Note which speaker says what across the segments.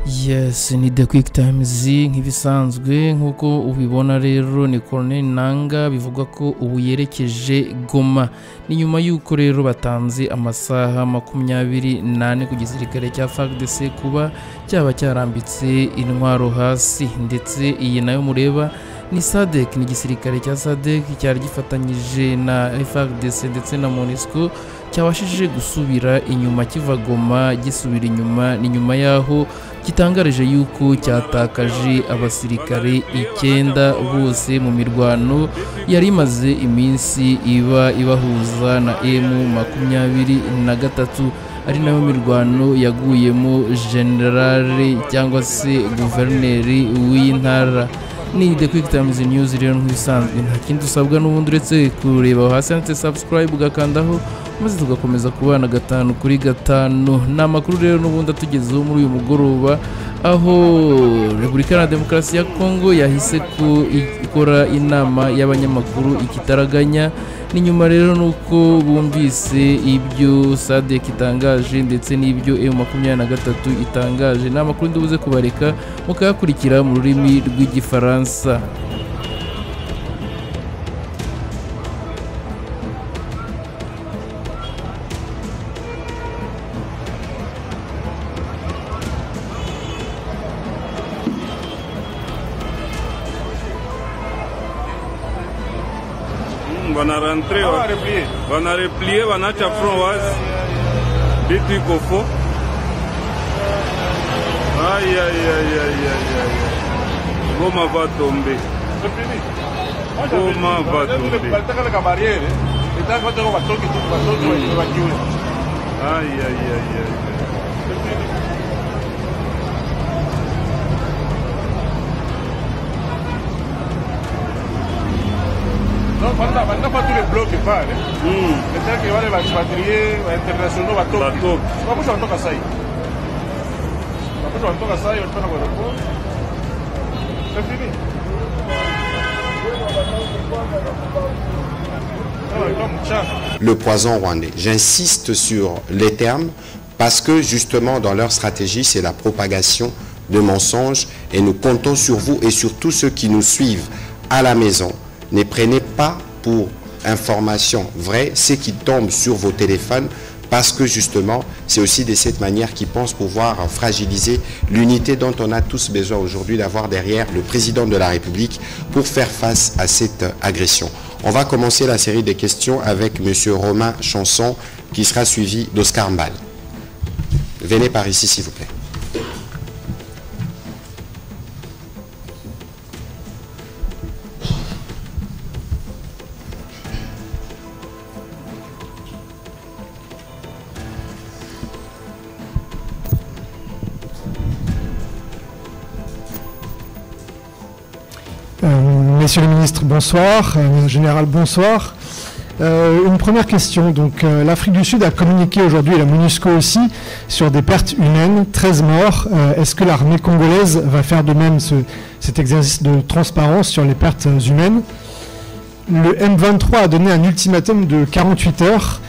Speaker 1: Yes, ni The Quick Times nk'ibisanzwe nk'uko ubibona rero ni Colonel Nanga bivuga ko ubu yerekeje Goma. Ni nyuma y'uko rero batanze amasaha 28 ku gisirikare cya FARDC kuba cyaba cyarambitse intwaro hasi, ndetse iyi nayo mureba ni SADC, ni gisirikare cya SADC cyari gifatanyije na FARDC ndetse na MONUSCO cyabashije gusubira inyuma kiva Goma gisubira inyuma. Ni nyuma yaho gitangaje yuko cyatakaje abasirikare 9 bose mu mirwano yari imaze iminsi ibahuza na M23, ari nayo mirwano yaguyemo generale cyangwa se guverineri w'intara. Ni The Quick Times News rero nk'ibisanzwe, nta kindi usabwa n'ubundi uretse kureba hasi handitse subscribe ugakandaho maze tugakomeza kubana 5 kuri 5. Ni amakuru rero n'ubundi atugezeho muri uyu mugoroba, aho Repubulika ya Demokarasi ya Kongo yahise ko ikora inama y'abanyamakuru ikitaraganya. Ni nyuma rero nuko bumvise ibyo SADC itangaje ndetse n'ibyo M23 itangaje. Ni amakuru ndubuze kubareka mukayakurikira mu rurimi rw'igifaransa.
Speaker 2: On a rentré, on a replié, on a fait front oise, des trucs au fond. Aïe, aïe, aïe, aïe, aïe, aïe. Goma va tomber. Goma va tomber. Aïe, aïe, aïe, aïe.
Speaker 3: Non, maintenant pas tous les blocs qui parlent. Peut-être qu'il va les expatriés internationaux bateaux. Pourquoi je vais à ça? Pourquoi je vais à ça? On peut avoir le pot. C'est fini.
Speaker 4: Le poison rwandais. J'insiste sur les termes parce que justement dans leur stratégie c'est la propagation de mensonges et nous comptons sur vous et sur tous ceux qui nous suivent à la maison. Ne prenez pas pour information vraie ce qui tombe sur vos téléphones parce que justement c'est aussi de cette manière qu'ils pensent pouvoir fragiliser l'unité dont on a tous besoin aujourd'hui d'avoir derrière le président de la République pour faire face à cette agression. On va commencer la série de questions avec M. Romain Chanson qui sera suivi d'Oscar Mbal. Venez par ici s'il vous plaît.
Speaker 5: Messieurs les ministres, bonsoir. Général, bonsoir. Une première question. Donc, l'Afrique du Sud a communiqué aujourd'hui, et la MONUSCO aussi, sur des pertes humaines, 13 morts. Est-ce que l'armée congolaise va faire de même cet exercice de transparence sur les pertes humaines? Le M23 a donné un ultimatum de 48 heures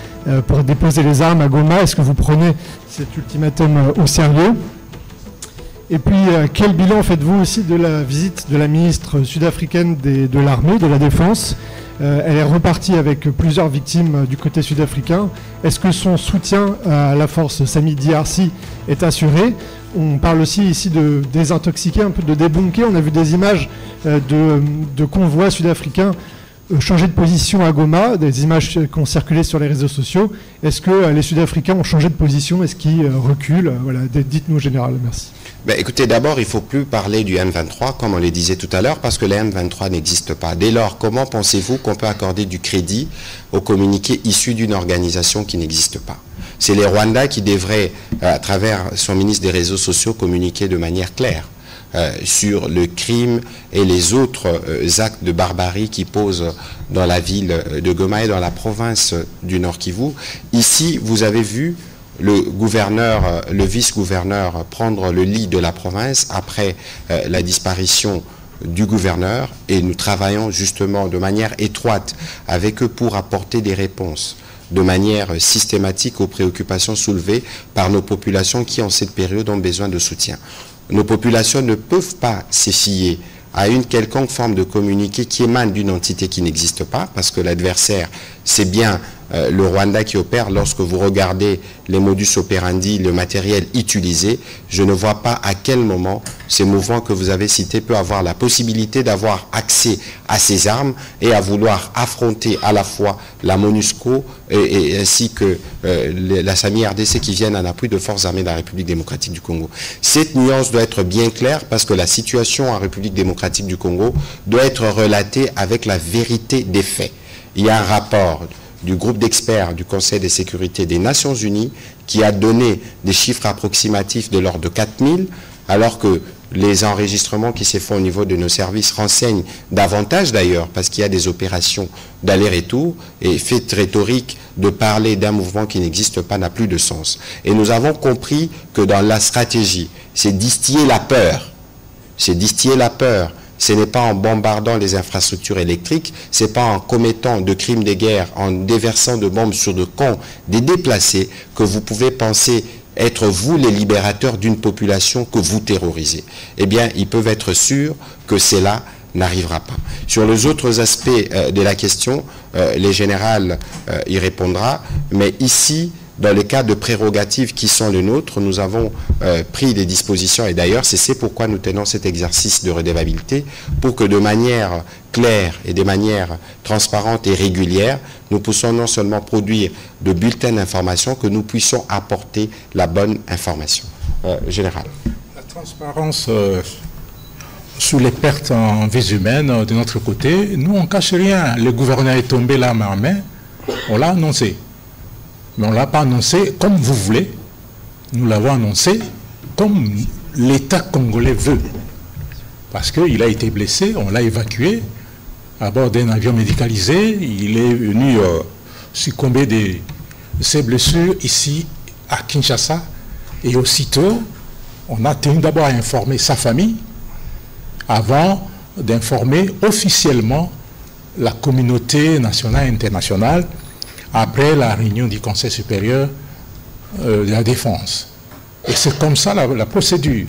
Speaker 5: pour déposer les armes à Goma. Est-ce que vous prenez cet ultimatum au sérieux? Et puis, quel bilan faites-vous aussi de la visite de la ministre sud-africaine de l'armée, de la défense? Elle est repartie avec plusieurs victimes du côté sud-africain. Est-ce que son soutien à la force Sami DRC est assuré? On parle aussi ici de désintoxiquer, un peu de débunker. On a vu des images de convois sud-africains changer de position à Goma, des images qui ont circulé sur les réseaux sociaux. Est-ce que les Sud-Africains ont changé de position? Est-ce qu'ils reculent? Voilà, dites-nous, Général. Merci.
Speaker 4: Ben, écoutez, d'abord, il ne faut plus parler du M23, comme on le disait tout à l'heure, parce que le M23 n'existe pas. Dès lors, comment pensez-vous qu'on peut accorder du crédit aux communiqués issus d'une organisation qui n'existe pas? C'est les Rwandais qui devraient, à travers son ministre des réseaux sociaux, communiquer de manière claire sur le crime et les autres actes de barbarie qui posent dans la ville de Goma et dans la province du Nord Kivu. Ici, vous avez vu le gouverneur, le vice-gouverneur prendre le lit de la province après la disparition du gouverneur, et nous travaillons justement de manière étroite avec eux pour apporter des réponses de manière systématique aux préoccupations soulevées par nos populations qui en cette période ont besoin de soutien. nos populations ne peuvent pas se fier à une quelconque forme de communiqué qui émane d'une entité qui n'existe pas, parce que l'adversaire, c'est bien le Rwanda qui opère. Lorsque vous regardez les modus operandi, le matériel utilisé, je ne vois pas à quel moment ces mouvements que vous avez cités peuvent avoir la possibilité d'avoir accès à ces armes et à vouloir affronter à la fois la MONUSCO et ainsi que la SAMI-RDC qui viennent en appui de forces armées de la République démocratique du Congo. Cette nuance doit être bien claire parce que la situation en République démocratique du Congo doit être relatée avec la vérité des faits. Il y a un rapport du groupe d'experts du Conseil de sécurité des Nations Unies qui a donné des chiffres approximatifs de l'ordre de 4000, alors que les enregistrements qui se font au niveau de nos services renseignent davantage d'ailleurs, parce qu'il y a des opérations d'aller-retour, et fait rhétorique de parler d'un mouvement qui n'existe pas n'a plus de sens. Et nous avons compris que dans la stratégie, c'est distiller la peur. C'est distiller la peur. Ce n'est pas en bombardant les infrastructures électriques, ce n'est pas en commettant de crimes de guerre, en déversant de bombes sur de camps, des déplacés, que vous pouvez penser être vous les libérateurs d'une population que vous terrorisez. Eh bien, ils peuvent être sûrs que cela n'arrivera pas. Sur les autres aspects de la question, les générales y répondra, mais ici, dans les cas de prérogatives qui sont les nôtres, nous avons pris des dispositions, et d'ailleurs c'est pourquoi nous tenons cet exercice de redevabilité, pour que de manière claire et de manière transparente et régulière, nous puissions non seulement produire de bulletins d'information, que nous puissions apporter la bonne information. Général.
Speaker 6: La transparence sur les pertes en vies humaines de notre côté, nous on ne cache rien. Le gouverneur est tombé là main en main, on l'a annoncé. Mais on ne l'a pas annoncé comme vous voulez. Nous l'avons annoncé comme l'État congolais veut. Parce qu'il a été blessé, on l'a évacué à bord d'un avion médicalisé. Il est venu succomber de ses blessures ici à Kinshasa. Et aussitôt, on a tenu d'abord à informer sa famille avant d'informer officiellement la communauté nationale et internationale après la réunion du Conseil supérieur de la défense. Et c'est comme ça la procédure.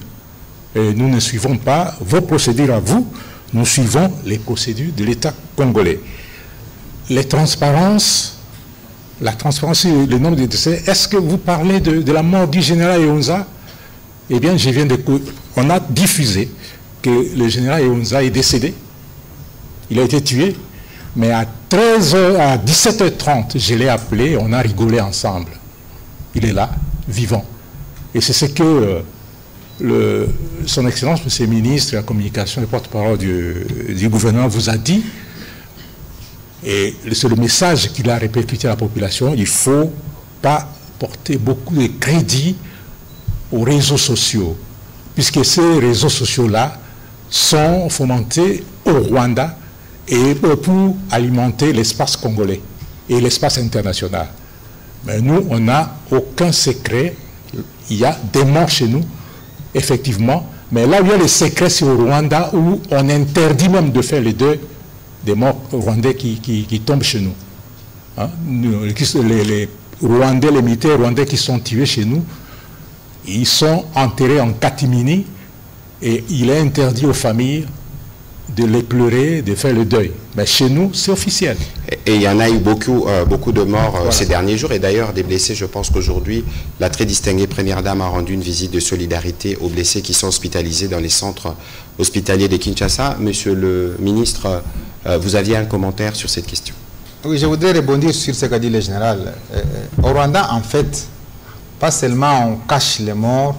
Speaker 6: Et nous ne suivons pas vos procédures à vous, nous suivons les procédures de l'État congolais. La transparence, le nombre de décès, est-ce que vous parlez de la mort du général Eonza? Eh bien, on a diffusé que le général Eonza est décédé, il a été tué. Mais à 17h30, je l'ai appelé, on a rigolé ensemble. Il est là, vivant. Et c'est ce que son Excellence, M. le ministre de la Communication et porte-parole du gouvernement vous a dit. Et c'est le message qu'il a répercuté à la population. Il ne faut pas porter beaucoup de crédit aux réseaux sociaux, puisque ces réseaux sociaux-là sont fomentés au Rwanda et pour alimenter l'espace congolais et l'espace international. Mais nous, on n'a aucun secret. Il y a des morts chez nous, effectivement. Mais là où il y a les secrets, c'est au Rwanda, où on interdit même de faire les deuils des morts rwandais qui tombent chez nous. Hein? Les Rwandais, les militaires rwandais qui sont tués chez nous, ils sont enterrés en catimini et il est interdit aux familles de les pleurer, de faire le deuil. Mais chez nous, c'est officiel.
Speaker 4: Et il y en a eu beaucoup de morts ces derniers jours. Et d'ailleurs, des blessés, je pense qu'aujourd'hui, la très distinguée Première Dame a rendu une visite de solidarité aux blessés qui sont hospitalisés dans les centres hospitaliers de Kinshasa. Monsieur le ministre, vous aviez un commentaire sur cette question?
Speaker 7: Oui, je voudrais rebondir sur ce qu'a dit le général. Au Rwanda, en fait, pas seulement on cache les morts,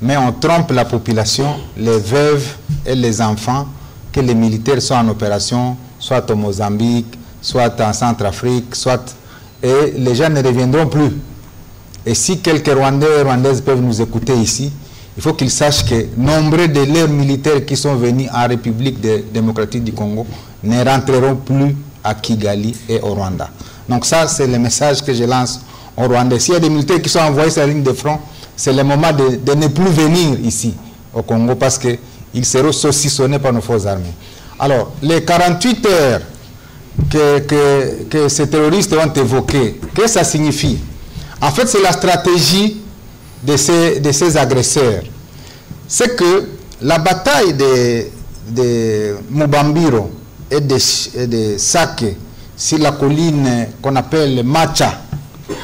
Speaker 7: mais on trompe la population, les veuves et les enfants, que les militaires soient en opération, soit au Mozambique, soit en Centrafrique, soit... Et les gens ne reviendront plus. Et si quelques Rwandais et Rwandaises peuvent nous écouter ici, il faut qu'ils sachent que nombre de leurs militaires qui sont venus en République démocratique du Congo ne rentreront plus à Kigali et au Rwanda. Donc ça, c'est le message que je lance aux Rwandais. S'il y a des militaires qui sont envoyés sur la ligne de front, c'est le moment de ne plus venir ici, au Congo, parce que ils seront saucissonnés par nos forces armées. Alors, les 48 heures que ces terroristes ont évoquées, qu'est-ce que ça signifie? En fait, c'est la stratégie de ces agresseurs. c'est que la bataille de Mubambiro et de Sake sur la colline qu'on appelle Macha,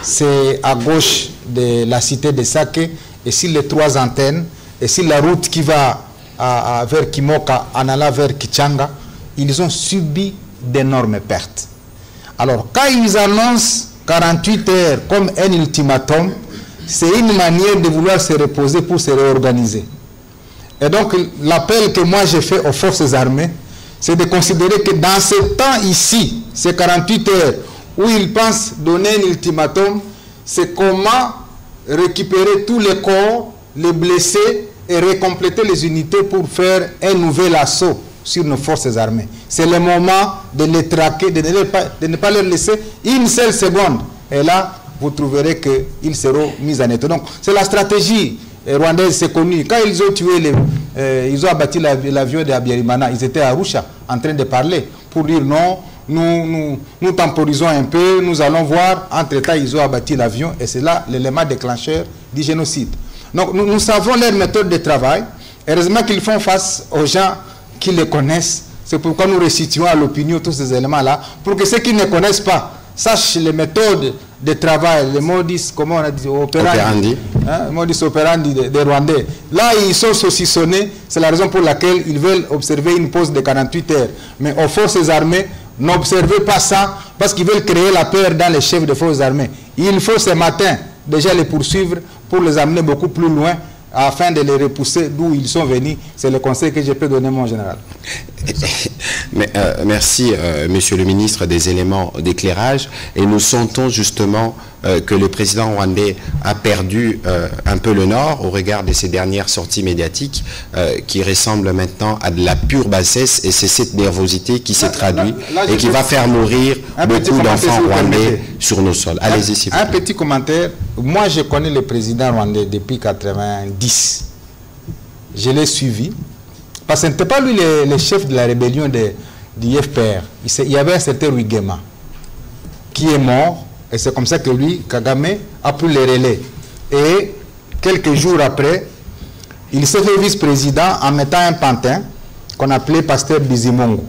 Speaker 7: c'est à gauche de la cité de Sake, et sur les 3 antennes, et sur la route qui va vers Kimoka en allant vers Kichanga, ils ont subi d'énormes pertes. Alors, quand ils annoncent 48 heures comme un ultimatum, c'est une manière de vouloir se reposer pour se réorganiser. Et donc, l'appel que moi j'ai fait aux forces armées, c'est de considérer que dans ce temps ici, ces 48 heures, où ils pensent donner un ultimatum, c'est comment récupérer tous les corps, les blessés, et recompléter les unités pour faire un nouvel assaut sur nos forces armées. C'est le moment de les traquer, de ne pas leur laisser une seule seconde. Et là, vous trouverez qu'ils seront mis en état. Donc, c'est la stratégie rwandaise, c'est connu. Quand ils ont tué, ils ont abattu l'avion de Habyarimana, ils étaient à Arusha en train de parler pour dire non, nous temporisons un peu, nous allons voir. Entre-temps, ils ont abattu l'avion et c'est là l'élément déclencheur du génocide. Donc, nous savons leur méthode de travail. Heureusement qu'ils font face aux gens qui les connaissent. C'est pourquoi nous resituons à l'opinion tous ces éléments-là, pour que ceux qui ne connaissent pas sachent les méthodes de travail, les modus, comment on a dit, operandi, hein, modus operandi des Rwandais. Là, ils sont saucissonnés. C'est la raison pour laquelle ils veulent observer une pause de 48 heures. Mais aux forces armées, n'observez pas ça, parce qu'ils veulent créer la peur dans les chefs de forces armées. Il faut ce matin déjà les poursuivre pour les amener beaucoup plus loin, afin de les repousser d'où ils sont venus. C'est le conseil que je peux donner, mon général.
Speaker 4: Merci, Monsieur le ministre, des éléments d'éclairage. Et nous sentons justement que le président rwandais a perdu un peu le nord au regard de ses dernières sorties médiatiques qui ressemblent maintenant à de la pure bassesse, et c'est cette nervosité qui s'est traduite et qui va faire mourir beaucoup d'enfants rwandais sur nos sols. Allez-y, s'il vous plaît.
Speaker 7: Un petit commentaire. Moi, je connais le président rwandais depuis 1990. Je l'ai suivi. Parce que ce n'était pas lui le chef de la rébellion du FPR. Il y avait un certain Rwigema qui est mort. Et c'est comme ça que lui, Kagame, a pris le relais. Et quelques jours après, il s'est fait vice-président en mettant un pantin qu'on appelait Pasteur Bizimungu,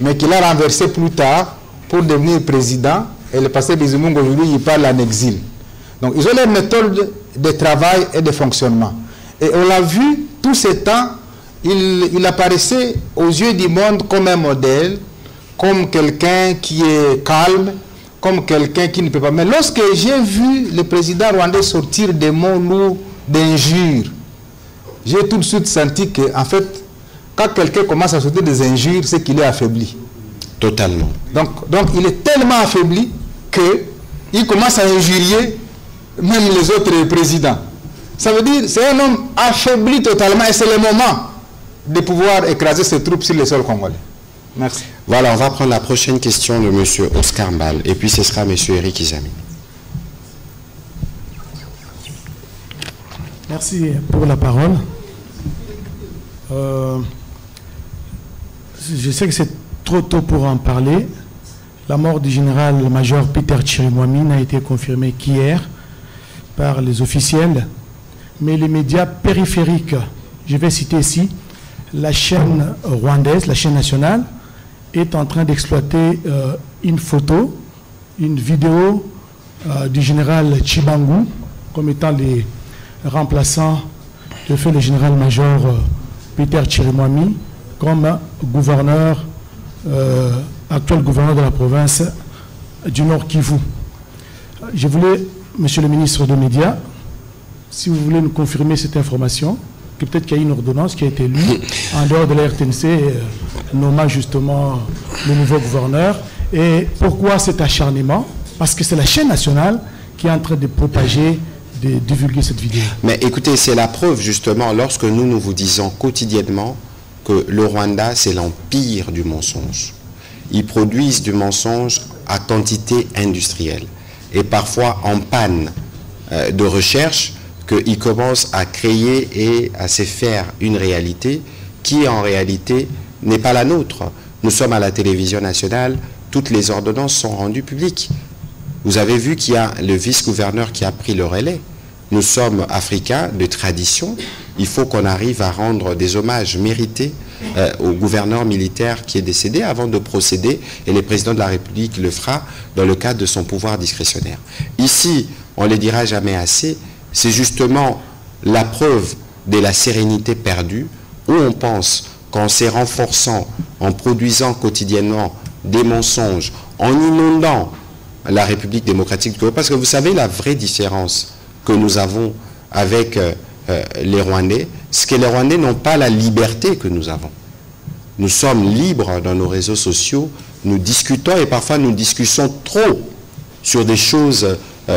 Speaker 7: mais qu'il a renversé plus tard pour devenir président. Et le Pasteur Bizimungu, aujourd'hui, il parle en exil. Donc, ils ont les méthodes de travail et de fonctionnement. Et on l'a vu, tout ce temps, il apparaissait aux yeux du monde comme un modèle, comme quelqu'un qui est calme, comme quelqu'un qui ne peut pas. Mais lorsque j'ai vu le président rwandais sortir des mots lourds d'injures, j'ai tout de suite senti que, en fait, quand quelqu'un commence à sortir des injures, c'est qu'il est affaibli.
Speaker 4: Totalement.
Speaker 7: Donc il est tellement affaibli qu'il commence à injurier même les autres présidents. Ça veut dire c'est un homme affaibli totalement, et c'est le moment de pouvoir écraser ses troupes sur le sol congolais. Merci.
Speaker 4: Voilà, on va prendre la prochaine question de M. Oscar Mbal, et puis ce sera M. Eric Izami.
Speaker 8: Merci pour la parole. Je sais que c'est trop tôt pour en parler. La mort du général-major Peter Chirimwami n'a été confirmée qu'hier par les officiels, mais les médias périphériques, je vais citer ici, la chaîne rwandaise, la chaîne nationale, est en train d'exploiter une photo, une vidéo du général Chibangu comme étant les remplaçants de feu le général-major Peter Chirimwami comme gouverneur, actuel gouverneur de la province du Nord Kivu. Je voulais, Monsieur le ministre des Médias, si vous voulez nous confirmer cette information, que peut-être qu'il y a une ordonnance qui a été lue en dehors de la RTNC nommant justement le nouveau gouverneur. Et pourquoi cet acharnement? Parce que c'est la chaîne nationale qui est en train de propager, de divulguer cette vidéo.
Speaker 4: Mais écoutez, c'est la preuve justement lorsque nous vous disons quotidiennement que le Rwanda, c'est l'empire du mensonge. Ils produisent du mensonge à quantité industrielle et parfois en panne de recherche, qu'ils commencent à créer et à se faire une réalité qui en réalité n'est pas la nôtre. Nous sommes à la télévision nationale, toutes les ordonnances sont rendues publiques. Vous avez vu qu'il y a le vice-gouverneur qui a pris le relais Nous sommes africains de tradition. Il faut qu'on arrive à rendre des hommages mérités au gouverneur militaire qui est décédé avant de procéder, et le président de la République le fera dans le cadre de son pouvoir discrétionnaire. Ici, on ne le dira jamais assez, c'est justement la preuve de la sérénité perdue, où on pense qu'en se renforçant, en produisant quotidiennement des mensonges, en inondant la République démocratique du Congo, parce que vous savez la vraie différence que nous avons avec les Rwandais, c'est que les Rwandais n'ont pas la liberté que nous avons. Nous sommes libres dans nos réseaux sociaux, nous discutons et parfois nous discutons trop sur des choses,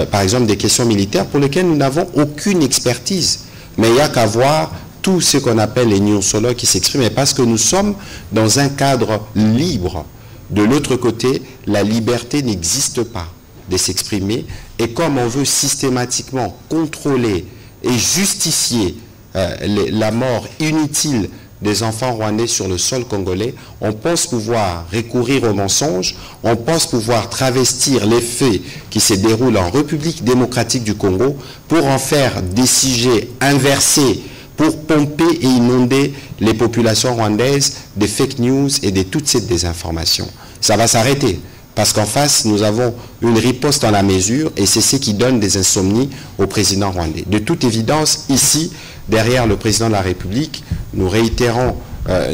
Speaker 4: par exemple des questions militaires pour lesquelles nous n'avons aucune expertise. Mais il n'y a qu'à voir tout ce qu'on appelle les nyonsologues qui s'expriment, parce que nous sommes dans un cadre libre. De l'autre côté, la liberté n'existe pas de s'exprimer, et comme on veut systématiquement contrôler et justifier la mort inutile des enfants rwandais sur le sol congolais, on pense pouvoir recourir aux mensonges, on pense pouvoir travestir les faits qui se déroulent en République démocratique du Congo pour en faire des sujets inversés, pour pomper et inonder les populations rwandaises de fake news et de toutes ces désinformations. Ça va s'arrêter, parce qu'en face, nous avons une riposte dans la mesure, et c'est ce qui donne des insomnies au président rwandais. De toute évidence, ici, derrière le président de la République, nous réitérons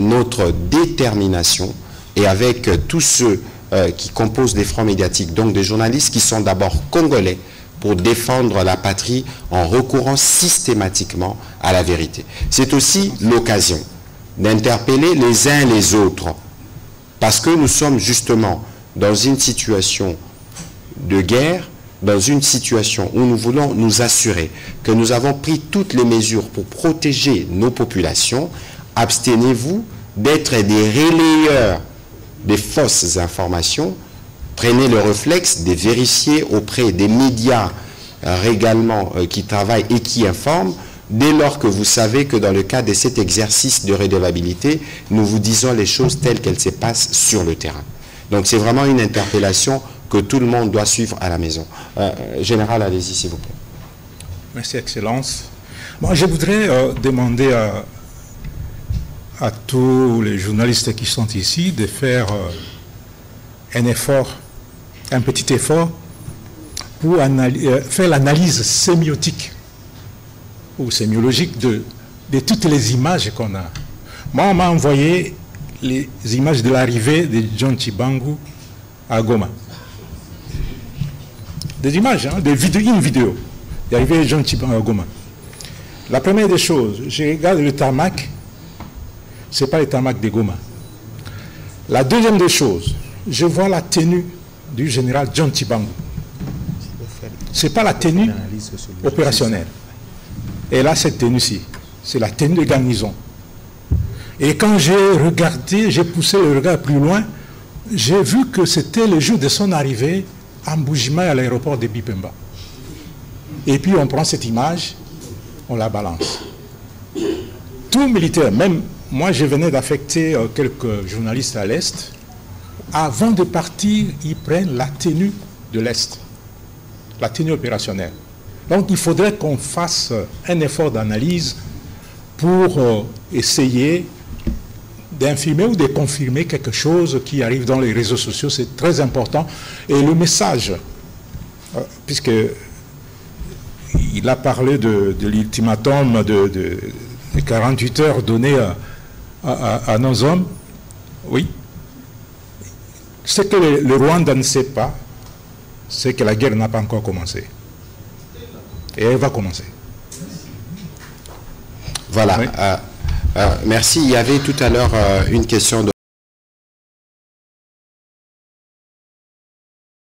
Speaker 4: notre détermination, et avec tous ceux qui composent des fronts médiatiques, donc des journalistes qui sont d'abord congolais, pour défendre la patrie en recourant systématiquement à la vérité. C'est aussi l'occasion d'interpeller les uns les autres, parce que nous sommes justement dans une situation de guerre, dans une situation où nous voulons nous assurer que nous avons pris toutes les mesures pour protéger nos populations. Abstenez-vous d'être des relayeurs des fausses informations. Prenez le réflexe de vérifier auprès des médias régalement qui travaillent et qui informent, dès lors que vous savez que dans le cadre de cet exercice de redevabilité, nous vous disons les choses telles qu'elles se passent sur le terrain. Donc c'est vraiment une interpellation que tout le monde doit suivre à la maison. Général, allez-y s'il vous plaît.
Speaker 6: Merci, Excellence. Moi, je voudrais demander à tous les journalistes qui sont ici de faire un effort, un petit effort, pour faire l'analyse sémiotique ou sémiologique de toutes les images qu'on a. Moi, on m'a envoyé les images de l'arrivée de John Tshibangou à Goma. Des images, hein, une vidéo de l'arrivée de John Tshibangou à Goma. La première des choses, je regarde le tarmac, ce n'est pas le tarmac de Goma. La deuxième des choses, je vois la tenue du général John Tshibangou. Ce n'est pas la tenue opérationnelle. Et là, cette tenue-ci, c'est la tenue de garnison. Et quand j'ai regardé, j'ai poussé le regard plus loin, j'ai vu que c'était le jour de son arrivée à Mbuji-Mayi à l'aéroport de Bipemba. Et puis on prend cette image, on la balance. Tout militaire, même moi je venais d'affecter quelques journalistes à l'Est, avant de partir, ils prennent la tenue de l'Est, la tenue opérationnelle. Donc il faudrait qu'on fasse un effort d'analyse pour essayer d'infirmer ou de confirmer quelque chose qui arrive dans les réseaux sociaux. C'est très important. Et le message, puisque il a parlé de l'ultimatum de 48 heures donné à nos hommes, oui. Ce que le Rwanda ne sait pas, c'est que la guerre n'a pas encore commencé. Et elle va commencer.
Speaker 4: Voilà.
Speaker 6: Oui.
Speaker 4: Merci. Il y avait tout à l'heure une question de